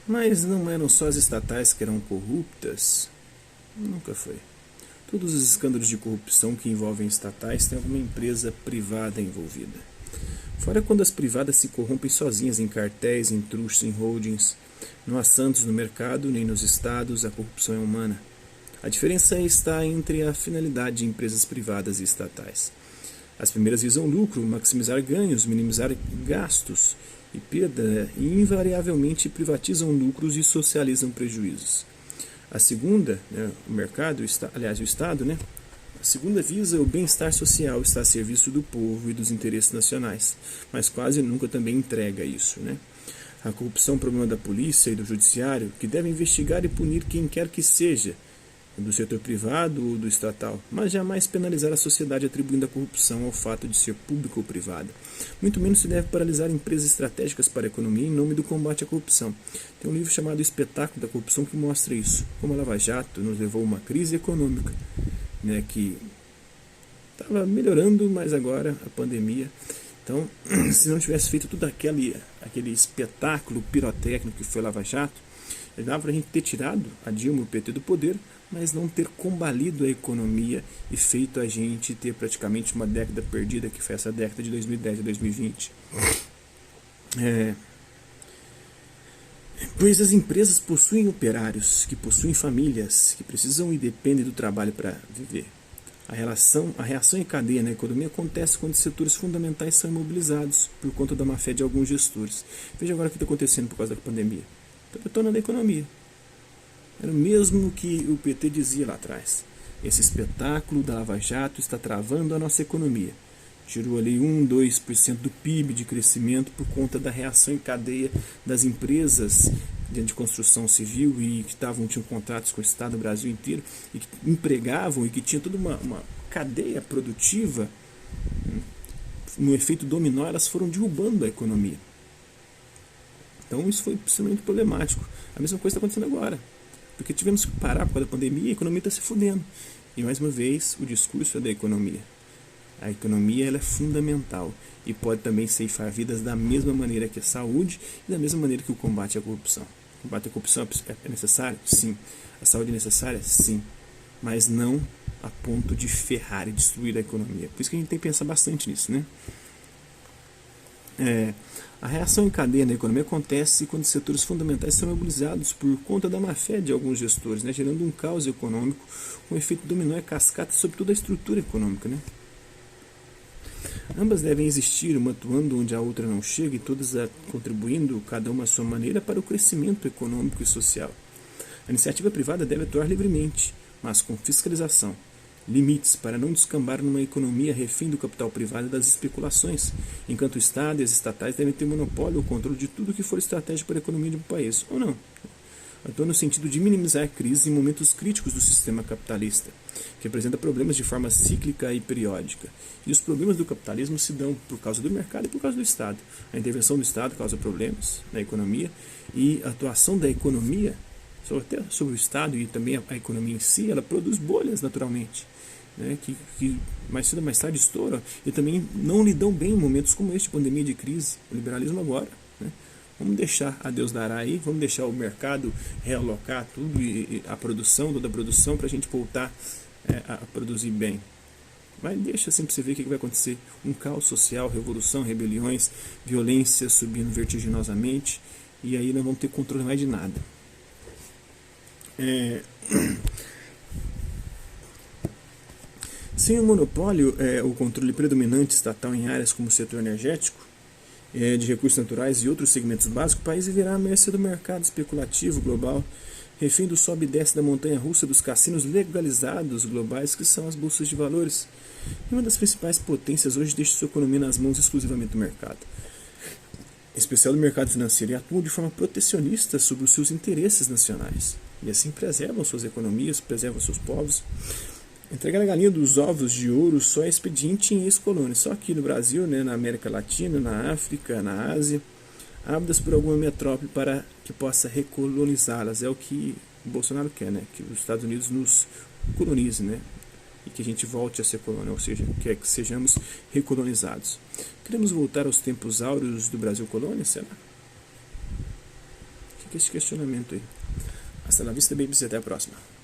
Mas não eram só as estatais que eram corruptas? Nunca foi. Todos os escândalos de corrupção que envolvem estatais têm alguma empresa privada envolvida. Fora quando as privadas se corrompem sozinhas em cartéis, em trusts, em holdings. Não há santos no mercado, nem nos estados, a corrupção é humana. A diferença está entre a finalidade de empresas privadas e estatais. As primeiras visam lucro, maximizar ganhos, minimizar gastos e perda, e invariavelmente privatizam lucros e socializam prejuízos. A segunda, o mercado, aliás, o Estado, a segunda visa o bem-estar social, está a serviço do povo e dos interesses nacionais, mas quase nunca também entrega isso. A corrupção é um problema da polícia e do judiciário, que devem investigar e punir quem quer que seja, do setor privado ou do estatal, mas jamais penalizar a sociedade atribuindo a corrupção ao fato de ser público ou privada. Muito menos se deve paralisar empresas estratégicas para a economia em nome do combate à corrupção. Tem um livro chamado Espetáculo da Corrupção que mostra isso, como a Lava Jato nos levou a uma crise econômica, que estava melhorando, mas agora a pandemia. Então, se não tivesse feito tudo aquele espetáculo pirotécnico que foi Lava Jato, dava para a gente ter tirado a Dilma e o PT do poder, mas não ter combalido a economia e feito a gente ter praticamente uma década perdida, que foi essa década de 2010 a 2020. Pois as empresas possuem operários, que possuem famílias, que precisam e dependem do trabalho para viver. A reação em cadeia na economia acontece quando setores fundamentais são imobilizados por conta da má-fé de alguns gestores. Veja agora o que está acontecendo por causa da pandemia. Está detonando a economia. Era o mesmo que o PT dizia lá atrás. Esse espetáculo da Lava Jato está travando a nossa economia. Tirou ali 2% do PIB de crescimento por conta da reação em cadeia das empresas de construção civil e que tinham contratos com o Estado do Brasil inteiro e que empregavam e que tinha toda uma cadeia produtiva. No efeito dominó, elas foram derrubando a economia. Então isso foi extremamente problemático. A mesma coisa está acontecendo agora. Porque tivemos que parar por causa da pandemia e a economia está se fudendo. E mais uma vez, o discurso é da economia. A economia ela é fundamental e pode também ceifar vidas da mesma maneira que a saúde e da mesma maneira que o combate à corrupção. O combate à corrupção é necessário? Sim. A saúde é necessária? Sim. Mas não a ponto de ferrar e destruir a economia. Por isso que a gente tem que pensar bastante nisso, A reação em cadeia na economia acontece quando setores fundamentais são mobilizados por conta da má-fé de alguns gestores, gerando um caos econômico com efeito dominó e cascata sobre toda a estrutura econômica. Ambas devem existir, uma atuando onde a outra não chega e todas contribuindo, cada uma à sua maneira, para o crescimento econômico e social. A iniciativa privada deve atuar livremente, mas com fiscalização. Limites para não descambar numa economia refém do capital privado e das especulações, enquanto o Estado e as estatais devem ter monopólio ou controle de tudo que for estratégico para a economia de um país, ou não. Atua no sentido de minimizar crises em momentos críticos do sistema capitalista, que apresenta problemas de forma cíclica e periódica. E os problemas do capitalismo se dão por causa do mercado e por causa do Estado. A intervenção do Estado causa problemas na economia e a atuação da economia até sobre o Estado e também a economia em si, ela produz bolhas naturalmente, que mais cedo ou mais tarde estouram e também não lidam bem em momentos como este, pandemia de crise, o liberalismo agora. Vamos deixar a Deus dará aí, vamos deixar o mercado realocar tudo e a produção, toda a produção, para a gente voltar a produzir bem. Mas deixa assim para você ver o que vai acontecer. Um caos social, revolução, rebeliões, violência subindo vertiginosamente e aí não vamos ter controle mais de nada. Sem o monopólio, o controle predominante estatal em áreas como o setor energético, de recursos naturais e outros segmentos básicos, o país viverá à mercê do mercado especulativo global, refém do sobe e desce da montanha-russa dos cassinos legalizados globais, que são as bolsas de valores. E uma das principais potências hoje deixa sua economia nas mãos exclusivamente do mercado, em especial do mercado financeiro, e atuam de forma protecionista sobre os seus interesses nacionais. E assim preservam suas economias, preservam seus povos. Entregar a galinha dos ovos de ouro só é expediente em ex-colônias. Só aqui no Brasil, na América Latina, na África, na Ásia, ávidas por alguma metrópole para que possa recolonizá-las. É o que o Bolsonaro quer, que os Estados Unidos nos colonize, e que a gente volte a ser colônia, ou seja, quer que sejamos recolonizados. Queremos voltar aos tempos áureos do Brasil colônia, será? O que Fica esse questionamento aí. Hasta la vista, babies, e até a próxima.